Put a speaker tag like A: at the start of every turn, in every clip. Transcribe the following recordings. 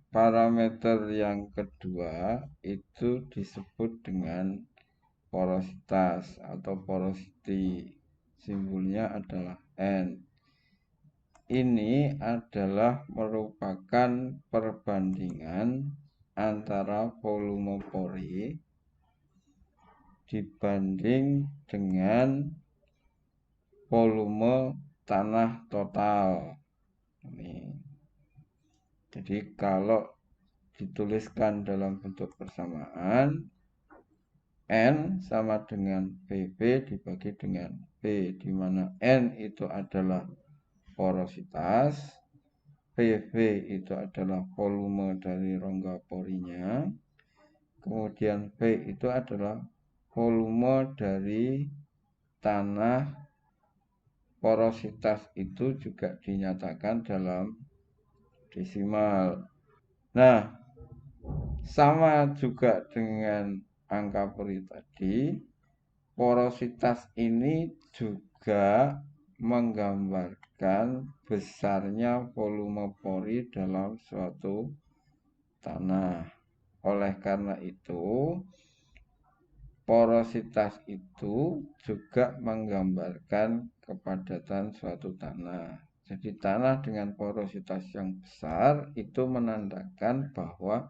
A: parameter yang kedua itu disebut dengan porositas atau porosity. Simbolnya adalah N. Ini adalah merupakan perbandingan antara volume pori dibanding dengan volume tanah total. Ini. Jadi kalau dituliskan dalam bentuk persamaan, N sama dengan PV dibagi dengan P, di mana N itu adalah porositas, PV itu adalah volume dari rongga porinya, kemudian P itu adalah volume dari tanah. Porositas itu juga dinyatakan dalam desimal. Nah, sama juga dengan angka pori tadi, porositas ini juga menggambarkan besarnya volume pori dalam suatu tanah. Oleh karena itu, porositas itu juga menggambarkan kepadatan suatu tanah. Jadi tanah dengan porositas yang besar itu menandakan bahwa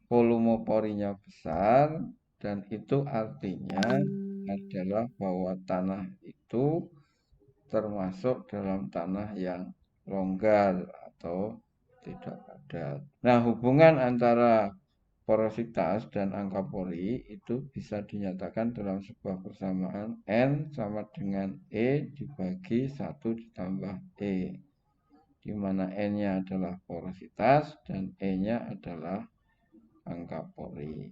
A: volume porinya besar, dan itu artinya adalah bahwa tanah itu termasuk dalam tanah yang longgar atau tidak padat. Nah, hubungan antara porositas dan angka pori itu bisa dinyatakan dalam sebuah persamaan N sama dengan E dibagi 1 ditambah E, di mana N-nya adalah porositas dan E-nya adalah angka pori.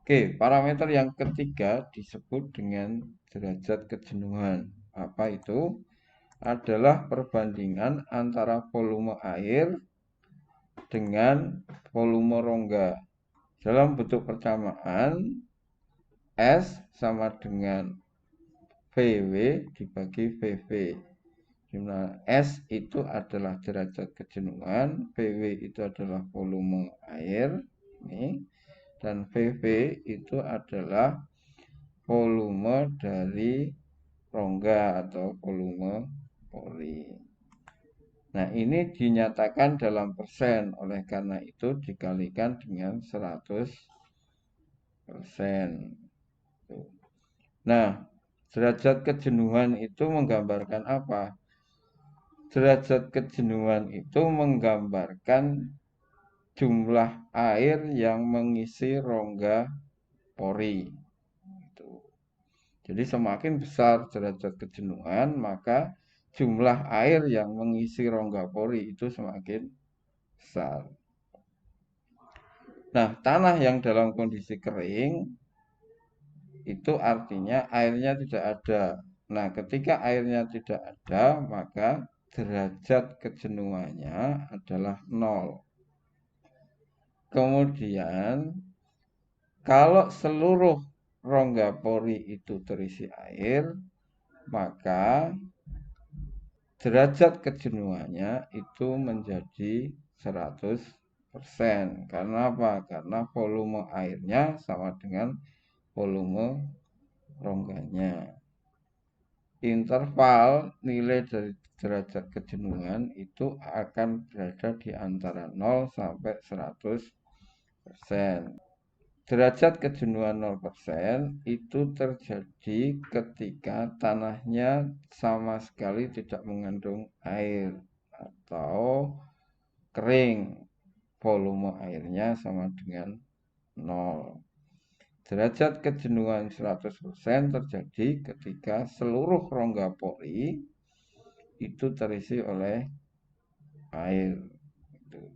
A: Oke, parameter yang ketiga disebut dengan derajat kejenuhan. Apa itu? Adalah perbandingan antara volume air dengan volume rongga. Dalam bentuk persamaan, S sama dengan VW dibagi VV. Dimana S itu adalah derajat kejenuhan, VW itu adalah volume air, dan VV itu adalah volume dari rongga atau volume pori. Nah, ini dinyatakan dalam persen, oleh karena itu dikalikan dengan 100%. Nah, derajat kejenuhan itu menggambarkan apa? Derajat kejenuhan itu menggambarkan jumlah air yang mengisi rongga pori. Jadi semakin besar derajat kejenuhan, maka jumlah air yang mengisi rongga pori itu semakin besar. Nah, tanah yang dalam kondisi kering itu artinya airnya tidak ada. Nah, ketika airnya tidak ada, maka derajat kejenuhannya adalah 0. Kemudian, kalau seluruh rongga pori itu terisi air, maka derajat kejenuhannya itu menjadi 100%. Karena apa? Karena volume airnya sama dengan volume rongganya. Interval nilai dari derajat kejenuhan itu akan berada di antara 0 sampai 100%. Derajat kejenuhan 0% itu terjadi ketika tanahnya sama sekali tidak mengandung air atau kering, volume airnya sama dengan 0. Derajat kejenuhan 100% terjadi ketika seluruh rongga pori itu terisi oleh air.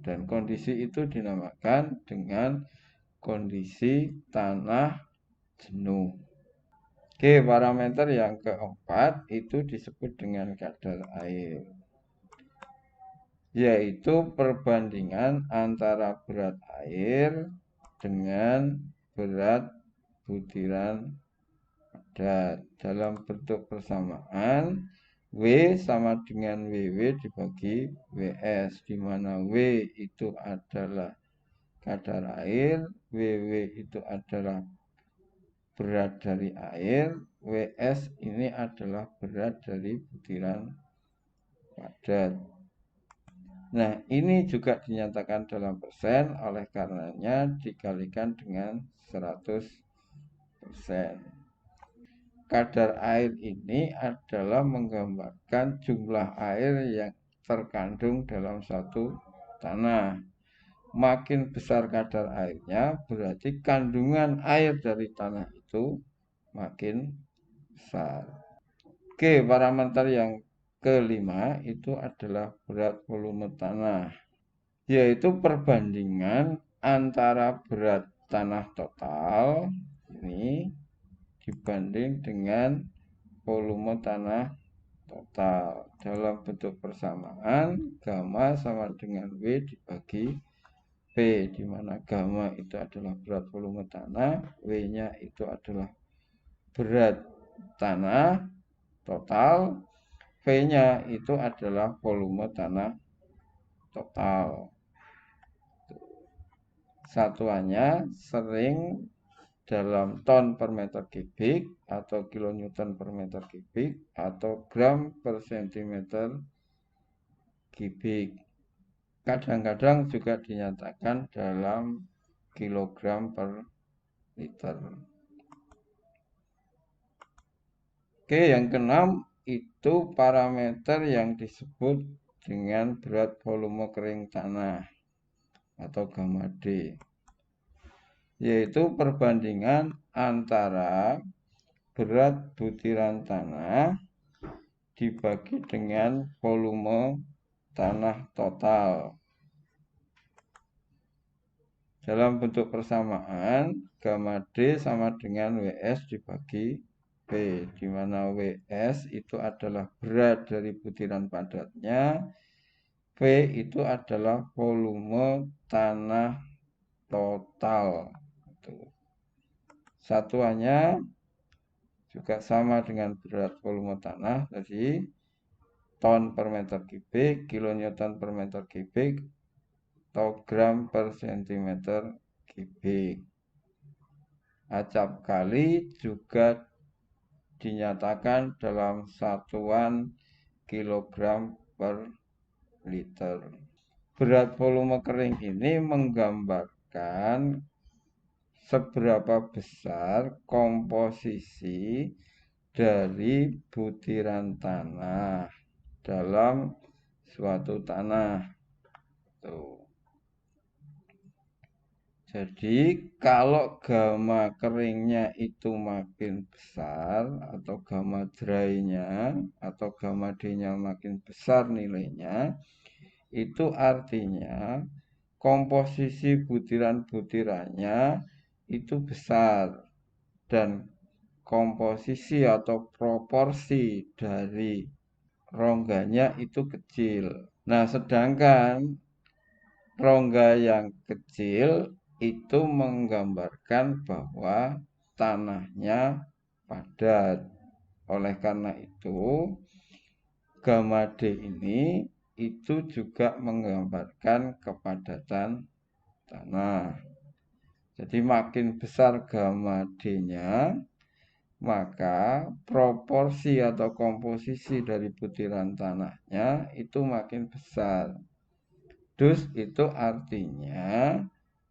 A: Dan kondisi itu dinamakan dengan kondisi tanah jenuh. Oke, parameter yang keempat itu disebut dengan kadar air, yaitu perbandingan antara berat air dengan berat butiran padat. Dalam bentuk persamaan, W sama dengan WW dibagi WS, di mana W itu adalah kadar air, WW itu adalah berat dari air, WS ini adalah berat dari butiran padat. Nah, ini juga dinyatakan dalam persen, oleh karenanya dikalikan dengan 100%. Kadar air ini adalah menggambarkan jumlah air yang terkandung dalam satu tanah. Makin besar kadar airnya, berarti kandungan air dari tanah itu makin besar. Oke, parameter yang kelima itu adalah berat volume tanah, yaitu perbandingan antara berat tanah total ini dibanding dengan volume tanah total. Dalam bentuk persamaan, gamma sama dengan W dibagi P, di mana gamma itu adalah berat volume tanah, W-nya itu adalah berat tanah total, V-nya itu adalah volume tanah total. Satuannya sering dalam ton per meter kubik atau kilonewton per meter kubik atau gram per sentimeter kubik. Kadang-kadang juga dinyatakan dalam kilogram per liter. Oke, yang keenam itu parameter yang disebut dengan berat volume kering tanah atau gamma D, yaitu perbandingan antara berat butiran tanah dibagi dengan volume tanah total. Dalam bentuk persamaan, gamma D sama dengan WS dibagi P, di mana WS itu adalah berat dari butiran padatnya, P itu adalah volume tanah total. Satuannya juga sama dengan berat volume tanah tadi, ton per meter kubik, kilonewton per meter kubik, atau gram per sentimeter kubik. Acap kali juga dinyatakan dalam satuan kilogram per liter. Berat volume kering ini menggambarkan seberapa besar komposisi dari butiran tanah dalam suatu tanah. Tuh. Jadi kalau gamma keringnya itu makin besar atau gamma dry-nya atau gamma D-nya makin besar nilainya, itu artinya komposisi butiran-butirannya itu besar dan komposisi atau proporsi dari rongganya itu kecil. Nah, sedangkan rongga yang kecil itu menggambarkan bahwa tanahnya padat. Oleh karena itu, gamma D ini itu juga menggambarkan kepadatan tanah. Jadi makin besar gamma D-nya, maka proporsi atau komposisi dari butiran tanahnya itu makin besar. Dus itu artinya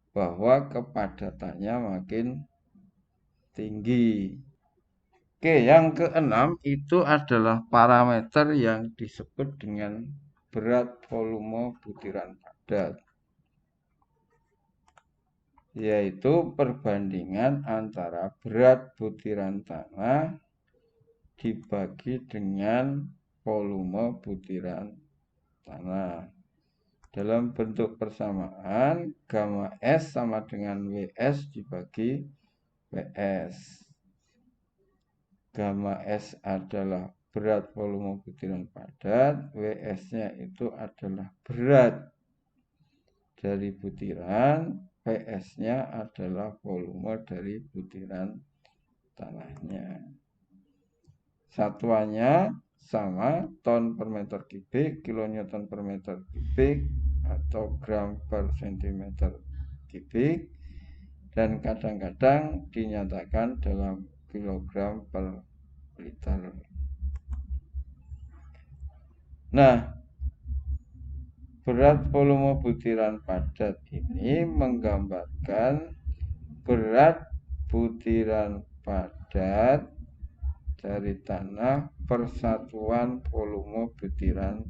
A: bahwa kepadatannya makin tinggi. Oke, yang keenam itu adalah parameter yang disebut dengan berat volume butiran padat, yaitu perbandingan antara berat butiran tanah dibagi dengan volume butiran tanah. Dalam bentuk persamaan, gamma S sama dengan WS dibagi WS. Gamma S adalah berat volume butiran padat, WS-nya itu adalah berat dari butiran, PS-nya adalah volume dari butiran tanahnya. Satuannya sama ton per meter kubik, kilonewton per meter kubik, atau gram per sentimeter kubik, dan kadang-kadang dinyatakan dalam kilogram per liter. Nah, berat volume butiran padat ini menggambarkan berat butiran padat dari tanah persatuan volume butiran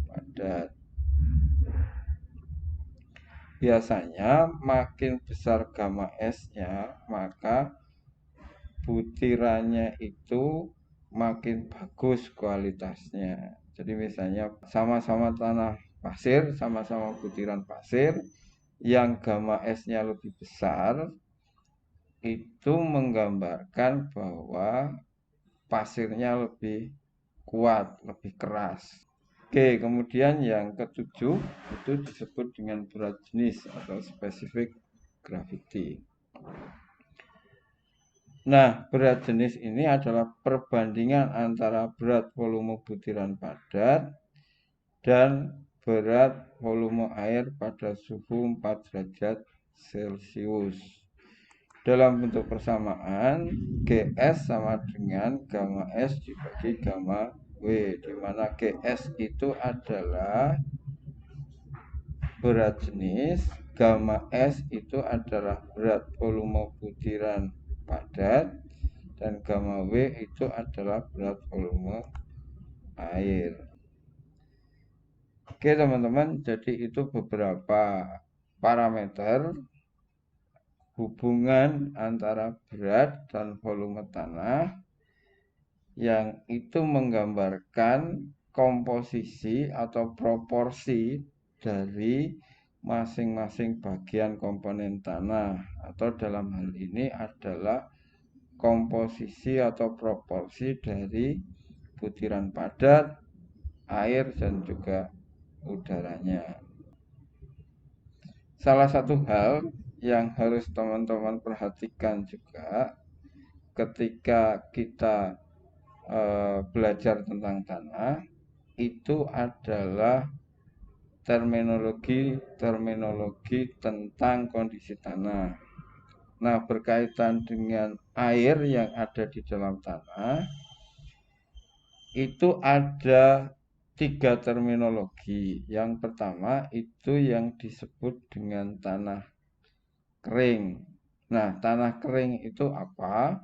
A: padat. Biasanya makin besar gamma S-nya, maka butirannya itu makin bagus kualitasnya. Jadi misalnya sama-sama tanah pasir, sama-sama butiran pasir, yang gamma S-nya lebih besar, itu menggambarkan bahwa pasirnya lebih kuat, lebih keras. Oke, kemudian yang ketujuh itu disebut dengan berat jenis atau specific gravity. Nah, berat jenis ini adalah perbandingan antara berat volume butiran padat dan berat volume air pada suhu 4 derajat Celcius. Dalam bentuk persamaan, GS sama dengan gamma S dibagi gamma W, di mana GS itu adalah berat jenis, gamma S itu adalah berat volume butiran padat, dan gamma W itu adalah berat volume air. Oke teman-teman, jadi itu beberapa parameter hubungan antara berat dan volume tanah yang itu menggambarkan komposisi atau proporsi dari masing-masing bagian komponen tanah, atau dalam hal ini adalah komposisi atau proporsi dari butiran padat, air, dan juga udaranya. Salah satu hal yang harus teman-teman perhatikan juga ketika kita belajar tentang tanah itu adalah terminologi tentang kondisi tanah. Nah, berkaitan dengan air yang ada di dalam tanah itu ada 3 terminologi. Yang pertama itu yang disebut dengan tanah kering. Nah, tanah kering itu apa?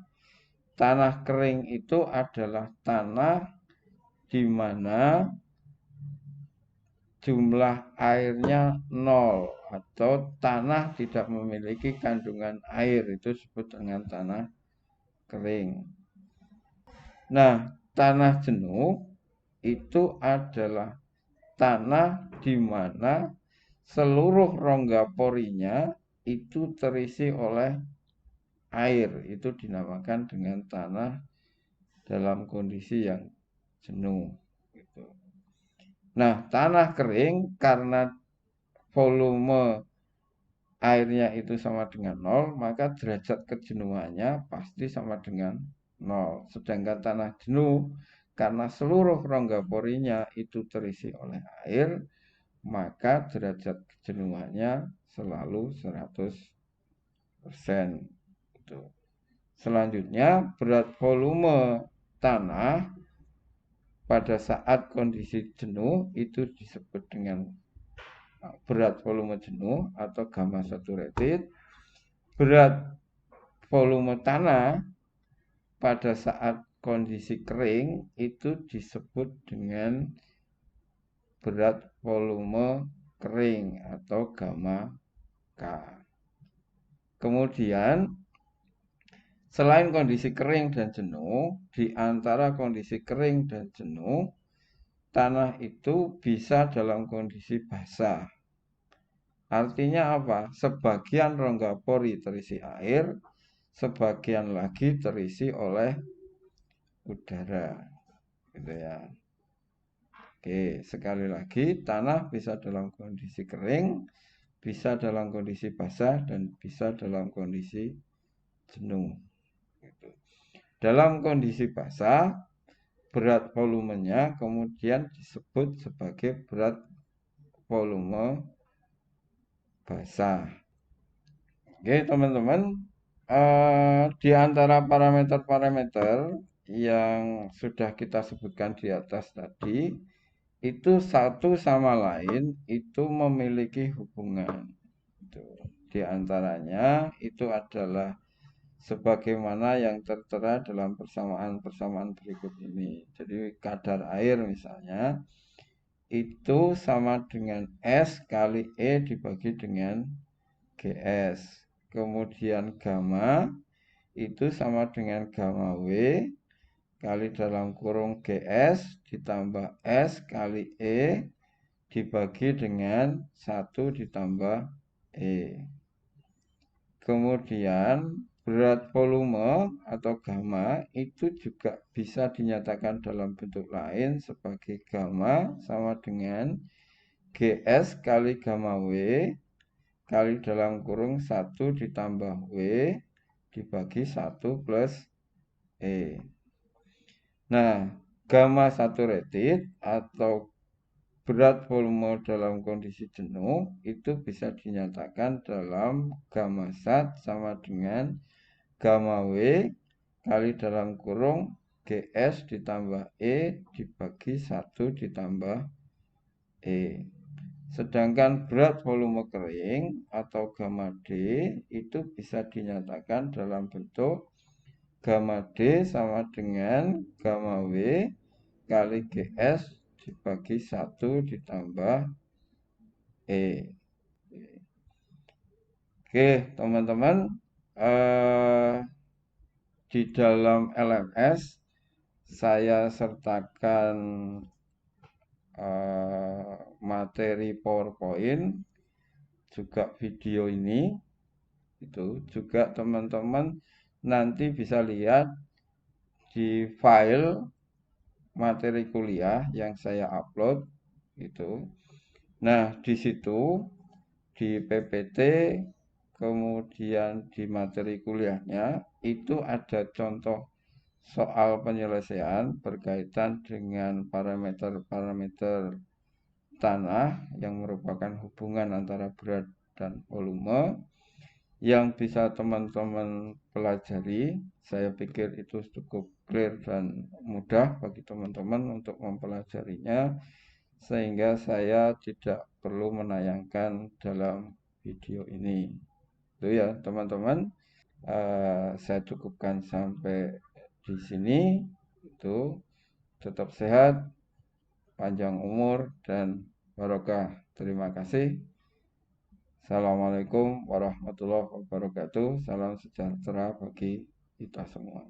A: Tanah kering itu adalah tanah di mana jumlah airnya 0 atau tanah tidak memiliki kandungan air, itu disebut dengan tanah kering. Nah, tanah jenuh itu adalah tanah di mana seluruh rongga porinya itu terisi oleh air, itu dinamakan dengan tanah dalam kondisi yang jenuh gitu. Nah, tanah kering karena volume airnya itu sama dengan 0, maka derajat kejenuhannya pasti sama dengan 0. Sedangkan tanah jenuh karena seluruh rongga porinya itu terisi oleh air, maka derajat kejenuhannya selalu 100%. Selanjutnya, berat volume tanah pada saat kondisi jenuh itu disebut dengan berat volume jenuh atau gamma saturated. Berat volume tanah pada saat kondisi kering itu disebut dengan berat volume kering atau gamma K. Kemudian selain kondisi kering dan jenuh, di antara kondisi kering dan jenuh, tanah itu bisa dalam kondisi basah. Artinya apa? Sebagian rongga pori terisi air, sebagian lagi terisi oleh udara. Gitu ya. Oke, sekali lagi, tanah bisa dalam kondisi kering, bisa dalam kondisi basah, dan bisa dalam kondisi jenuh. Gitu. Dalam kondisi basah, berat volumenya kemudian disebut sebagai berat volume basah. Oke, teman-teman, di antara parameter-parameter yang sudah kita sebutkan di atas tadi, itu satu sama lain itu memiliki hubungan. Di antaranya itu adalah sebagaimana yang tertera dalam persamaan-persamaan berikut ini. Jadi kadar air misalnya itu sama dengan S kali E dibagi dengan GS. Kemudian gamma itu sama dengan gamma W kali dalam kurung GS ditambah S kali E dibagi dengan 1 ditambah E. Kemudian berat volume atau gamma itu juga bisa dinyatakan dalam bentuk lain sebagai gamma sama dengan GS kali gamma W kali dalam kurung 1 ditambah W dibagi 1 plus E. Nah, gamma saturated atau berat volume dalam kondisi jenuh itu bisa dinyatakan dalam gamma sat sama dengan gamma W kali dalam kurung GS ditambah E dibagi 1 ditambah E. Sedangkan berat volume kering atau gamma D itu bisa dinyatakan dalam bentuk gamma D sama dengan gamma W kali GS dibagi 1 ditambah E. Oke, teman-teman, di dalam LMS saya sertakan materi PowerPoint, juga video ini. Itu juga teman-teman nanti bisa lihat di file materi kuliah yang saya upload itu. Nah, di situ di PPT kemudian di materi kuliahnya itu ada contoh soal penyelesaian berkaitan dengan parameter-parameter tanah yang merupakan hubungan antara berat dan volume yang bisa teman-teman pelajari. Saya pikir itu cukup clear dan mudah bagi teman-teman untuk mempelajarinya, sehingga saya tidak perlu menayangkan dalam video ini. Itu ya teman-teman, saya cukupkan sampai di sini. Itu tetap sehat, panjang umur, dan barokah. Terima kasih. Assalamualaikum warahmatullahi wabarakatuh. Salam sejahtera bagi kita semua.